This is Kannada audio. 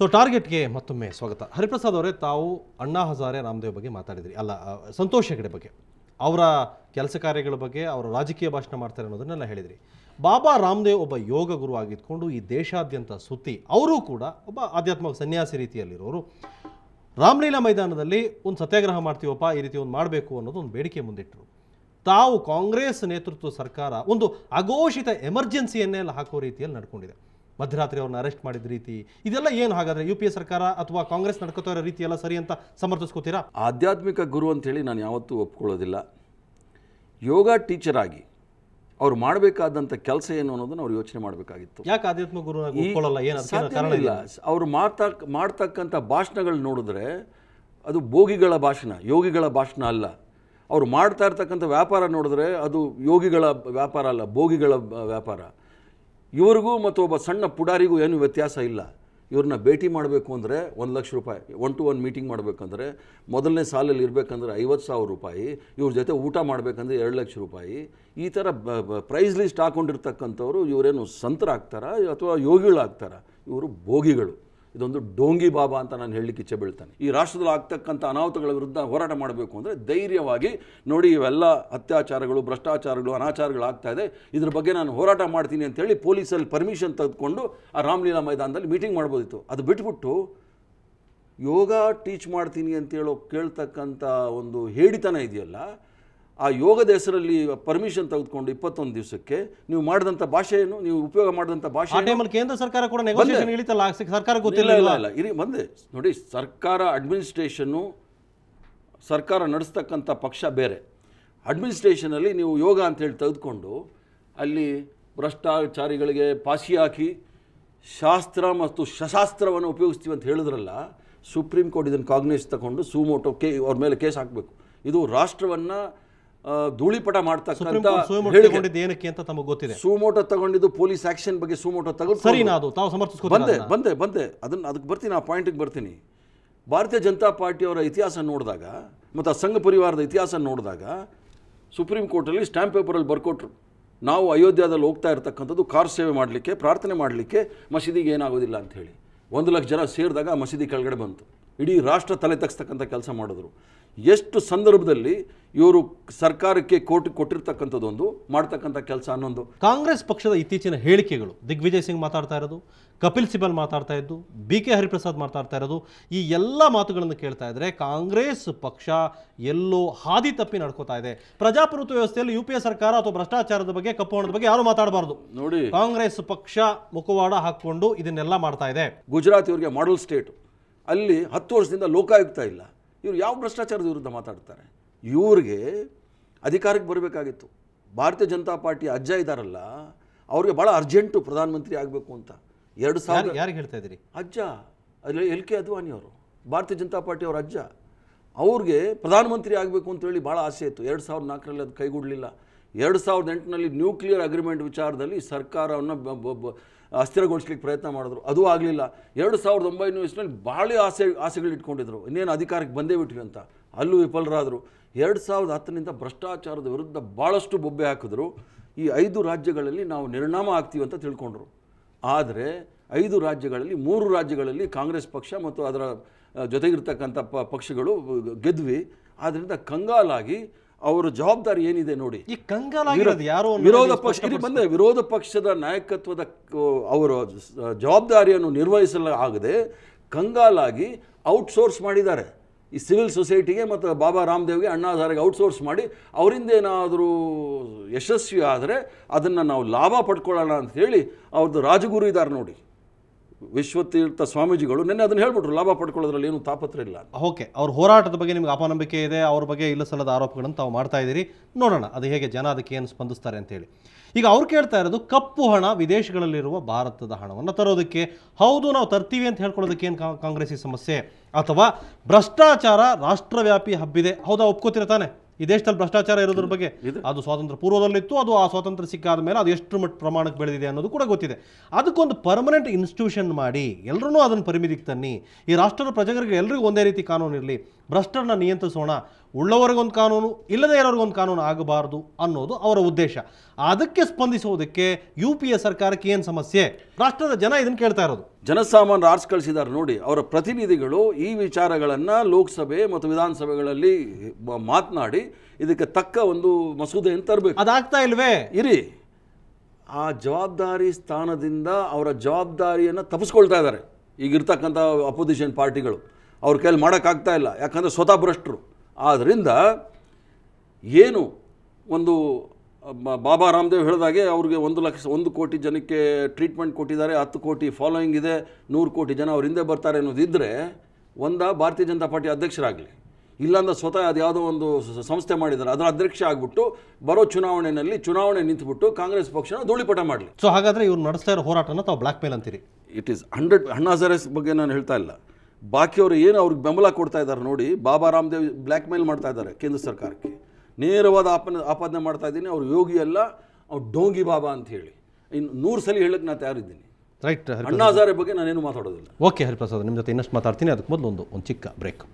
ಸೊ ಟಾರ್ಗೆಟ್ಗೆ ಮತ್ತೊಮ್ಮೆ ಸ್ವಾಗತ. ಹರಿಪ್ರಸಾದ್ ಅವರೇ, ತಾವು ಅಣ್ಣಾ ಹಜಾರೆ ರಾಮದೇವ್ ಬಗ್ಗೆ ಮಾತಾಡಿದ್ರಿ, ಅಲ್ಲ ಸಂತೋಷ್ ಹೆಗಡೆ ಬಗ್ಗೆ, ಅವರ ಕೆಲಸ ಕಾರ್ಯಗಳ ಬಗ್ಗೆ, ಅವರ ರಾಜಕೀಯ ಭಾಷಣ ಮಾಡ್ತಾರೆ ಅನ್ನೋದನ್ನೆಲ್ಲ ಹೇಳಿದ್ರಿ. ಬಾಬಾ ರಾಮದೇವ್ ಒಬ್ಬ ಯೋಗ ಗುರು ಆಗಿದ್ಕೊಂಡು ಈ ದೇಶಾದ್ಯಂತ ಸುತ್ತಿ, ಅವರು ಕೂಡ ಒಬ್ಬ ಆಧ್ಯಾತ್ಮಿಕ ಸನ್ಯಾಸಿ ರೀತಿಯಲ್ಲಿರೋರು. ರಾಮಲೀಲಾ ಮೈದಾನದಲ್ಲಿ ಒಂದು ಸತ್ಯಾಗ್ರಹ ಮಾಡ್ತೀವಪ್ಪ, ಈ ರೀತಿ ಒಂದು ಮಾಡಬೇಕು ಅನ್ನೋದು ಒಂದು ಬೇಡಿಕೆ ಮುಂದಿಟ್ಟರು. ತಾವು ಕಾಂಗ್ರೆಸ್ ನೇತೃತ್ವ ಸರ್ಕಾರ ಒಂದು ಅಘೋಷಿತ ಎಮರ್ಜೆನ್ಸಿಯನ್ನೆಲ್ಲ ಹಾಕೋ ರೀತಿಯಲ್ಲಿ ನಡ್ಕೊಂಡಿದೆ. ಮಧ್ಯರಾತ್ರಿ ಅವ್ರನ್ನ ಅರೆಸ್ಟ್ ಮಾಡಿದ ರೀತಿ ಇದೆಲ್ಲ ಏನು? ಹಾಗಾದ್ರೆ ಯು ಪಿ ಎ ಸರ್ಕಾರ ಅಥವಾ ಕಾಂಗ್ರೆಸ್ ನಡ್ಕೋತಾ ಇರೋ ರೀತಿ ಎಲ್ಲ ಸರಿ ಅಂತ ಸಮರ್ಥಿಸ್ಕೋತೀರಾ? ಆಧ್ಯಾತ್ಮಿಕ ಗುರು ಅಂತೇಳಿ ನಾನು ಯಾವತ್ತೂ ಒಪ್ಕೊಳ್ಳೋದಿಲ್ಲ. ಯೋಗ ಟೀಚರ್ ಆಗಿ ಅವ್ರು ಮಾಡಬೇಕಾದಂಥ ಕೆಲಸ ಏನು ಅನ್ನೋದನ್ನು ಅವ್ರು ಯೋಚನೆ ಮಾಡಬೇಕಾಗಿತ್ತು. ಯಾಕೆ ಆಧ್ಯಾತ್ಮಿಕ ಗುರು ಒಪ್ಕೊಳ್ಳಲ್ಲ? ಏನು ಇಲ್ಲ, ಅವರು ಮಾಡ್ತಕ್ಕಂಥ ಭಾಷಣಗಳು ನೋಡಿದ್ರೆ ಅದು ಭೋಗಿಗಳ ಭಾಷಣ, ಯೋಗಿಗಳ ಭಾಷಣ ಅಲ್ಲ. ಅವ್ರು ಮಾಡ್ತಾ ಇರ್ತಕ್ಕಂಥ ವ್ಯಾಪಾರ ನೋಡಿದ್ರೆ ಅದು ಯೋಗಿಗಳ ವ್ಯಾಪಾರ ಅಲ್ಲ, ಭೋಗಿಗಳ ವ್ಯಾಪಾರ. ಇವ್ರಿಗೂ ಮತ್ತು ಒಬ್ಬ ಸಣ್ಣ ಪುಡಾರಿಗೂ ಏನು ವ್ಯತ್ಯಾಸ ಇಲ್ಲ. ಇವ್ರನ್ನ ಭೇಟಿ ಮಾಡಬೇಕು ಅಂದರೆ 1 ಲಕ್ಷ ರೂಪಾಯಿ, 1-to-1 ಮೀಟಿಂಗ್ ಮಾಡಬೇಕಂದ್ರೆ ಮೊದಲನೇ ಸಾಲಲ್ಲಿ ಇರಬೇಕಂದ್ರೆ 50,000 ರೂಪಾಯಿ, ಇವ್ರ ಜೊತೆ ಊಟ ಮಾಡಬೇಕಂದ್ರೆ 2 ಲಕ್ಷ ರೂಪಾಯಿ. ಈ ಥರ ಪ್ರೈಸ್ ಲಿಸ್ಟ್ ಹಾಕೊಂಡಿರ್ತಕ್ಕಂಥವ್ರು ಇವರೇನು ಸಂತರಾಗ್ತಾರಾ ಅಥವಾ ಯೋಗಿಗಳಾಗ್ತಾರಾ? ಇವರು ಭೋಗಿಗಳು. ಇದೊಂದು ಡೋಂಗಿ ಬಾಬಾ ಅಂತ ನಾನು ಹೇಳಲಿಕ್ಕೆ ಇಚ್ಛೆ ಬೀಳ್ತಾನೆ. ಈ ರಾಷ್ಟ್ರದಲ್ಲಿ ಆಗ್ತಕ್ಕಂಥ ಅನಾಹುತಗಳ ವಿರುದ್ಧ ಹೋರಾಟ ಮಾಡಬೇಕು ಅಂದರೆ ಧೈರ್ಯವಾಗಿ ನೋಡಿ, ಇವೆಲ್ಲ ಅತ್ಯಾಚಾರಗಳು, ಭ್ರಷ್ಟಾಚಾರಗಳು, ಅನಾಚಾರಗಳು ಆಗ್ತಾ ಇದೆ, ಇದ್ರ ಬಗ್ಗೆ ನಾನು ಹೋರಾಟ ಮಾಡ್ತೀನಿ ಅಂತೇಳಿ ಪೊಲೀಸಲ್ಲಿ ಪರ್ಮಿಷನ್ ತೆಗೆದುಕೊಂಡು ಆ ರಾಮಲೀಲಾ ಮೈದಾನದಲ್ಲಿ ಮೀಟಿಂಗ್ ಮಾಡ್ಬೋದಿತ್ತು. ಅದು ಬಿಟ್ಬಿಟ್ಟು ಯೋಗ ಟೀಚ್ ಮಾಡ್ತೀನಿ ಅಂತೇಳೋ ಕೇಳ್ತಕ್ಕಂಥ ಒಂದು ಹೇಡಿತನ ಇದೆಯಲ್ಲ, ಆ ಯೋಗದ ಹೆಸರಲ್ಲಿ ಪರ್ಮಿಷನ್ ತೆಗೆದುಕೊಂಡು 21 ದಿವಸಕ್ಕೆ ನೀವು ಮಾಡಿದಂಥ ಭಾಷೆ ಏನು, ನೀವು ಉಪಯೋಗ ಮಾಡಿದಂಥ ಭಾಷೆ ಕೇಂದ್ರ ಸರ್ಕಾರ ಕೂಡ ನೆಗೋಸಿಯೇಷನ್ ಇಳಿತಲ್ಲ, ಸರ್ಕಾರ ಗೊತ್ತಿಲ್ಲ. ಇಲ್ಲ ಇರಿ ಬಂದೆ ನೋಡಿ, ಸರ್ಕಾರ ಅಡ್ಮಿನಿಸ್ಟ್ರೇಷನ್ನು, ಸರ್ಕಾರ ನಡೆಸ್ತಕ್ಕಂಥ ಪಕ್ಷ ಬೇರೆ. ಅಡ್ಮಿನಿಸ್ಟ್ರೇಷನಲ್ಲಿ ನೀವು ಯೋಗ ಅಂತೇಳಿ ತೆಗೆದುಕೊಂಡು ಅಲ್ಲಿ ಭ್ರಷ್ಟಾಚಾರಿಗಳಿಗೆ ಪಾಶಿ ಹಾಕಿ ಶಾಸ್ತ್ರ ಮತ್ತು ಶಸ್ತ್ರಾಸ್ತ್ರವನ್ನು ಉಪಯೋಗಿಸ್ತೀವಿ ಅಂತ ಹೇಳಿದ್ರಲ್ಲ, ಸುಪ್ರೀಂ ಕೋರ್ಟ್ ಇದನ್ನು ಕಾಗ್ನೈಸ್ ತಗೊಂಡು ಸುಮೋಟೋ ಅವ್ರ ಮೇಲೆ ಕೇಸ್ ಹಾಕಬೇಕು. ಇದು ರಾಷ್ಟ್ರವನ್ನು ಧೂಳಿಪಟ ಮಾಡ್ತಕ್ಕಂಥ ಏನಕ್ಕೆ ಅಂತ ತಮಗೆ ಗೊತ್ತಿದೆ. ಸುಮೋಟೋ ತಗೊಂಡಿದ್ದು ಪೊಲೀಸ್ ಆಕ್ಷನ್ ಬಗ್ಗೆ ಸುಮೋಟೋ ಬಂದೆ ಅದಕ್ಕೆ ಬರ್ತೀನಿ, ಆ ಪಾಯಿಂಟಿಗೆ ಬರ್ತೀನಿ. ಭಾರತೀಯ ಜನತಾ ಪಾರ್ಟಿಯವರ ಇತಿಹಾಸ ನೋಡಿದಾಗ ಮತ್ತು ಆ ಸಂಘ ಪರಿವಾರದ ಇತಿಹಾಸ ನೋಡಿದಾಗ ಸುಪ್ರೀಂ ಕೋರ್ಟಲ್ಲಿ ಸ್ಟ್ಯಾಂಪ್ ಪೇಪರಲ್ಲಿ ಬರ್ಕೊಟ್ರು, ನಾವು ಅಯೋಧ್ಯದಲ್ಲಿ ಹೋಗ್ತಾ ಇರ್ತಕ್ಕಂಥದ್ದು ಕಾರ್ ಸೇವೆ ಮಾಡಲಿಕ್ಕೆ, ಪ್ರಾರ್ಥನೆ ಮಾಡಲಿಕ್ಕೆ, ಮಸೀದಿಗೆ ಏನಾಗೋದಿಲ್ಲ ಅಂಥೇಳಿ. 1 ಲಕ್ಷ ಜನ ಸೇರಿದಾಗ ಆ ಮಸೀದಿ ಕೆಳಗಡೆ ಬಂತು. ಇಡೀ ರಾಷ್ಟ್ರ ತಲೆ ತಗ್ಸ್ತಕ್ಕಂಥ ಕೆಲಸ ಮಾಡಿದ್ರು. ಎಷ್ಟು ಸಂದರ್ಭದಲ್ಲಿ ಇವರು ಸರ್ಕಾರಕ್ಕೆ ಕೊಟ್ಟಿರ್ತಕ್ಕಂಥದ್ದೊಂದು, ಮಾಡ್ತಕ್ಕಂಥ ಕೆಲಸ ಅನ್ನೊಂದು. ಕಾಂಗ್ರೆಸ್ ಪಕ್ಷದ ಇತ್ತೀಚಿನ ಹೇಳಿಕೆಗಳು, ದಿಗ್ವಿಜಯ್ ಸಿಂಗ್ ಮಾತಾಡ್ತಾ ಇರೋದು, ಕಪಿಲ್ ಸಿಬಲ್ ಮಾತಾಡ್ತಾ ಇದ್ದು, BK ಹರಿಪ್ರಸಾದ್ ಮಾತಾಡ್ತಾ ಇರೋದು, ಈ ಎಲ್ಲ ಮಾತುಗಳನ್ನು ಕೇಳ್ತಾ ಇದ್ರೆ ಕಾಂಗ್ರೆಸ್ ಪಕ್ಷ ಎಲ್ಲೋ ಹಾದಿ ತಪ್ಪಿ ನಡ್ಕೋತಾ ಇದೆ. ಪ್ರಜಾಪ್ರಭುತ್ವ ವ್ಯವಸ್ಥೆಯಲ್ಲಿ UPA ಸರ್ಕಾರ ಅಥವಾ ಭ್ರಷ್ಟಾಚಾರದ ಬಗ್ಗೆ, ಕಪ್ಪು ಹಣದ ಬಗ್ಗೆ ಯಾರು ಮಾತಾಡಬಾರ್ದು. ನೋಡಿ, ಕಾಂಗ್ರೆಸ್ ಪಕ್ಷ ಮುಖವಾಡ ಹಾಕೊಂಡು ಇದನ್ನೆಲ್ಲ ಮಾಡ್ತಾ ಇದೆ. ಗುಜರಾತ್ ಇವರಿಗೆ ಮಾಡೆಲ್ ಸ್ಟೇಟ್, ಅಲ್ಲಿ 10 ವರ್ಷದಿಂದ ಲೋಕಾಯುಕ್ತ ಇಲ್ಲ. ಇವ್ರು ಯಾವ ಭ್ರಷ್ಟಾಚಾರದ ವಿರುದ್ಧ ಮಾತಾಡ್ತಾರೆ? ಇವ್ರಿಗೆ ಅಧಿಕಾರಕ್ಕೆ ಬರಬೇಕಾಗಿತ್ತು. ಭಾರತೀಯ ಜನತಾ ಪಾರ್ಟಿ ಅಜ್ಜ ಇದ್ದಾರಲ್ಲ, ಅವ್ರಿಗೆ ಭಾಳ ಅರ್ಜೆಂಟು ಪ್ರಧಾನಮಂತ್ರಿ ಆಗಬೇಕು ಅಂತ. 2000 ಯಾರಿಗೆ ಹೇಳ್ತಾ ಇದ್ದೀರಿ? ಅಜ್ಜ ಅಲ್ಲಿ LK ಅದ್ವಾನಿ ಅವರು, ಭಾರತೀಯ ಜನತಾ ಪಾರ್ಟಿಯವ್ರ ಅಜ್ಜ. ಅವ್ರಿಗೆ ಪ್ರಧಾನಮಂತ್ರಿ ಆಗಬೇಕು ಅಂತೇಳಿ ಭಾಳ ಆಸೆ ಇತ್ತು. 2004ರಲ್ಲಿ ಅದು ಕೈಗೂಡಲಿಲ್ಲ. 2008ನಲ್ಲಿ ನ್ಯೂಕ್ಲಿಯರ್ ಅಗ್ರಿಮೆಂಟ್ ವಿಚಾರದಲ್ಲಿ ಸರ್ಕಾರವನ್ನು ಅಸ್ಥಿರಗೊಳಿಸ್ಲಿಕ್ಕೆ ಪ್ರಯತ್ನ ಮಾಡಿದ್ರು, ಅದು ಆಗಲಿಲ್ಲ. 2009 ಇಸ್ನಲ್ಲಿ ಭಾಳ ಆಸೆಗಳು ಇಟ್ಕೊಂಡಿದ್ರು, ಇನ್ನೇನು ಅಧಿಕಾರಕ್ಕೆ ಬಂದೇ ಬಿಟ್ವಿ ಅಂತ, ಅಲ್ಲೂ ವಿಫಲರಾದರು. 2010ನಿಂದ ಭ್ರಷ್ಟಾಚಾರದ ವಿರುದ್ಧ ಭಾಳಷ್ಟು ಬೊಬ್ಬೆ ಹಾಕಿದ್ರು. ಈ 5 ರಾಜ್ಯಗಳಲ್ಲಿ ನಾವು ನಿರ್ನಾಮ ಆಗ್ತೀವಿ ಅಂತ ತಿಳ್ಕೊಂಡ್ರು. ಆದರೆ 5 ರಾಜ್ಯಗಳಲ್ಲಿ 3 ರಾಜ್ಯಗಳಲ್ಲಿ ಕಾಂಗ್ರೆಸ್ ಪಕ್ಷ ಮತ್ತು ಅದರ ಜೊತೆಗಿರ್ತಕ್ಕಂಥ ಪಕ್ಷಗಳು ಗೆದ್ವಿ. ಆದ್ದರಿಂದ ಕಂಗಾಲಾಗಿ ಅವರ ಜವಾಬ್ದಾರಿ ಏನಿದೆ ನೋಡಿ. ಈ ಕಂಗಾಲಾಗಿರೋದು ಯಾರು? ವಿರೋಧ ಪಕ್ಷದ ನಾಯಕತ್ವದ ಅವರ ಜವಾಬ್ದಾರಿಯನ್ನು ನಿರ್ವಹಿಸಲಾಗದೆ ಕಂಗಾಲಾಗಿ ಔಟ್ಸೋರ್ಸ್ ಮಾಡಿದ್ದಾರೆ. ಈ ಸಿವಿಲ್ ಸೊಸೈಟಿಗೆ ಮತ್ತು ಬಾಬಾ ರಾಮದೇವ್ಗೆ, ಅಣ್ಣಾ ಹಜಾರೆಗೆ ಔಟ್ಸೋರ್ಸ್ ಮಾಡಿ ಅವರಿಂದ ಏನಾದರೂ ಯಶಸ್ವಿ ಆದರೆ ಅದನ್ನು ನಾವು ಲಾಭ ಪಡ್ಕೊಳ್ಳೋಣ ಅಂತ ಹೇಳಿ ಅವ್ರದ್ದು ರಾಜಗುರು ಇದ್ದಾರೆ ನೋಡಿ, ವಿಶ್ವತೀರ್ಥ ಸ್ವಾಮೀಜಿಗಳು ನಿನ್ನೆ ಅದನ್ನು ಹೇಳ್ಬಿಟ್ರು, ಲಾಭ ಪಡ್ಕೊಳ್ಳೋದ್ರಲ್ಲಿ ಏನು ತಾಪತ್ರ ಇಲ್ಲ. ಓಕೆ, ಅವ್ರ ಹೋರಾಟದ ಬಗ್ಗೆ ನಿಮ್ಗೆ ಅಪನಂಬಿಕೆ ಇದೆ, ಅವ್ರ ಬಗ್ಗೆ ಇಲ್ಲ ಸಲ್ಲದ ಆರೋಪಗಳನ್ನು ತಾವು ಮಾಡ್ತಾ ಇದ್ದೀರಿ. ನೋಡೋಣ ಅದು ಹೇಗೆ ಜನ ಅದಕ್ಕೆ ಏನು ಸ್ಪಂದಿಸ್ತಾರೆ ಅಂತೇಳಿ. ಈಗ ಅವ್ರು ಕೇಳ್ತಾ ಇರೋದು ಕಪ್ಪು ಹಣ, ವಿದೇಶಗಳಲ್ಲಿರುವ ಭಾರತದ ಹಣವನ್ನು ತರೋದಕ್ಕೆ. ಹೌದು, ನಾವು ತರ್ತೀವಿ ಅಂತ ಹೇಳ್ಕೊಳ್ಳೋದಕ್ಕೆ ಏನು ಕಾಂಗ್ರೆಸ್ಸಿ ಸಮಸ್ಯೆ? ಅಥವಾ ಭ್ರಷ್ಟಾಚಾರ ರಾಷ್ಟ್ರವ್ಯಾಪಿ ಹಬ್ಬಿದೆ, ಹೌದಾ? ಒಪ್ಕೋತಿರ ತಾನೆ? ಈ ದೇಶದಲ್ಲಿ ಭ್ರಷ್ಟಾಚಾರ ಇರೋದ್ರ ಬಗ್ಗೆ ಅದು ಸ್ವಾತಂತ್ರ್ಯ ಪೂರ್ವದಲ್ಲಿತ್ತು, ಅದು ಆ ಸ್ವಾತಂತ್ರ್ಯ ಸಿಕ್ಕಾದ ಮೇಲೆ ಅದು ಎಷ್ಟು ಪ್ರಮಾಣಕ್ಕೆ ಬೆಳೆದಿದೆ ಅನ್ನೋದು ಕೂಡ ಗೊತ್ತಿದೆ. ಅದಕ್ಕೊಂದು ಪರ್ಮನೆಂಟ್ ಇನ್ಸ್ಟಿಟ್ಯೂಷನ್ ಮಾಡಿ ಎಲ್ಲರೂ ಅದನ್ನು ಪರಿಮಿತಿಗೆ ತನ್ನಿ. ಈ ರಾಷ್ಟ್ರದ ಪ್ರಜೆಗಳಿಗೆ ಎಲ್ರಿಗೂ ಒಂದೇ ರೀತಿ ಕಾನೂನು ಇರಲಿ, ಭ್ರಷ್ಟರನ್ನ ನಿಯಂತ್ರಿಸೋಣ, ಉಳ್ಳವರಿಗೊಂದು ಕಾನೂನು ಇಲ್ಲದೇ ಇರೋರಿಗೊಂದು ಕಾನೂನು ಆಗಬಾರ್ದು ಅನ್ನೋದು ಅವರ ಉದ್ದೇಶ. ಅದಕ್ಕೆ ಸ್ಪಂದಿಸೋದಕ್ಕೆ UPA ಸರ್ಕಾರಕ್ಕೆ ಏನು ಸಮಸ್ಯೆ? ರಾಷ್ಟ್ರದ ಜನ ಇದನ್ನು ಕೇಳ್ತಾ ಇರೋದು. ಜನಸಾಮಾನ್ಯರು ಆರ್ಸ್ ಕಳಿಸಿದ್ದಾರೆ ನೋಡಿ, ಅವರ ಪ್ರತಿನಿಧಿಗಳು ಈ ವಿಚಾರಗಳನ್ನು ಲೋಕಸಭೆ ಮತ್ತು ವಿಧಾನಸಭೆಗಳಲ್ಲಿ ಮಾತನಾಡಿ ಇದಕ್ಕೆ ತಕ್ಕ ಒಂದು ಮಸೂದೆಯನ್ನು ತರಬೇಕು. ಅದಾಗ್ತಾ ಇಲ್ವೇ? ಇರಿ, ಆ ಜವಾಬ್ದಾರಿ ಸ್ಥಾನದಿಂದ ಅವರ ಜವಾಬ್ದಾರಿಯನ್ನು ತಪ್ಪಿಸ್ಕೊಳ್ತಾ ಇದ್ದಾರೆ ಈಗಿರ್ತಕ್ಕಂಥ ಅಪೋಸಿಷನ್ ಪಾರ್ಟಿಗಳು. ಅವ್ರ ಕೈಯಲ್ಲಿ ಮಾಡೋಕ್ಕಾಗ್ತಾ ಇಲ್ಲ, ಯಾಕಂದರೆ ಸ್ವತಃ ಭ್ರಷ್ಟರು. ಆದ್ದರಿಂದ ಏನು ಒಂದು ಬಾಬಾ ರಾಮದೇವ್ ಹೇಳಿದಾಗೆ ಅವ್ರಿಗೆ 1 ಕೋಟಿ ಜನಕ್ಕೆ ಟ್ರೀಟ್ಮೆಂಟ್ ಕೊಟ್ಟಿದ್ದಾರೆ, 10 ಕೋಟಿ ಫಾಲೋಯಿಂಗ್ ಇದೆ, 100 ಕೋಟಿ ಜನ ಅವ್ರ ಹಿಂದೆ ಬರ್ತಾರೆ ಅನ್ನೋದಿದ್ದರೆ ಭಾರತೀಯ ಜನತಾ ಪಾರ್ಟಿ ಅಧ್ಯಕ್ಷರಾಗಲಿ, ಇಲ್ಲಾಂದ್ರೆ ಸ್ವತಃ ಅದು ಯಾವುದೋ ಒಂದು ಸಂಸ್ಥೆ ಮಾಡಿದ್ದಾರೆ ಅದರ ಅಧ್ಯಕ್ಷ ಆಗಿಬಿಟ್ಟು ಬರೋ ಚುನಾವಣೆ ನಿಂತುಬಿಟ್ಟು ಕಾಂಗ್ರೆಸ್ ಪಕ್ಷನ ಧೂಳಿಪಟ ಮಾಡಲಿ. ಸೊ ಹಾಗಾದರೆ ಇವ್ರು ನಡೆಸ್ತಾ ಇರೋ ಹೋರಾಟನ ತಾವು ಬ್ಲ್ಯಾಕ್ ಮೇಲ್ ಅಂತೀರಿ? It is 100. ಅಣ್ಣಾ ಹಜಾರೆ ಬಗ್ಗೆ ನಾನು ಹೇಳ್ತಾ ಇಲ್ಲ, ಬಾಕಿಯವರು ಏನು ಅವ್ರಿಗೆ ಬೆಂಬಲ ಕೊಡ್ತಾ ಇದ್ದಾರೆ ನೋಡಿ, ಬಾಬಾ ರಾಮದೇವ್ ಬ್ಲ್ಯಾಕ್ ಮೇಲ್ ಮಾಡ್ತಾ ಇದ್ದಾರೆ ಕೇಂದ್ರ ಸರ್ಕಾರಕ್ಕೆ, ನೇರವಾದ ಆಪಾದನೆ ಮಾಡ್ತಾ ಇದ್ದೀನಿ. ಅವ್ರು ಯೋಗಿ ಅಲ್ಲ, ಅವ್ರು ಡೋಂಗಿ ಬಾಬಾ ಅಂತ ಹೇಳಿ ಇನ್ನು 100 ಸಲ ಹೇಳಕ್ಕೆ ನಾನು ತಯಾರಿದ್ದೀನಿ. ರೈಟ್. ಅಣ್ಣಾ ಹಜಾರೆ ಬಗ್ಗೆ ನಾನೇನು ಮಾತಾಡೋದಿಲ್ಲ. ಓಕೆ ಹರಿಪ್ರಸಾದ್, ನಿಮ್ಮ ಜೊತೆ ಇನ್ನಷ್ಟು ಮಾತಾಡ್ತೀನಿ. ಅದಕ್ಕೆ ಮೊದಲು ಒಂದು ಚಿಕ್ಕ ಬ್ರೇಕ್.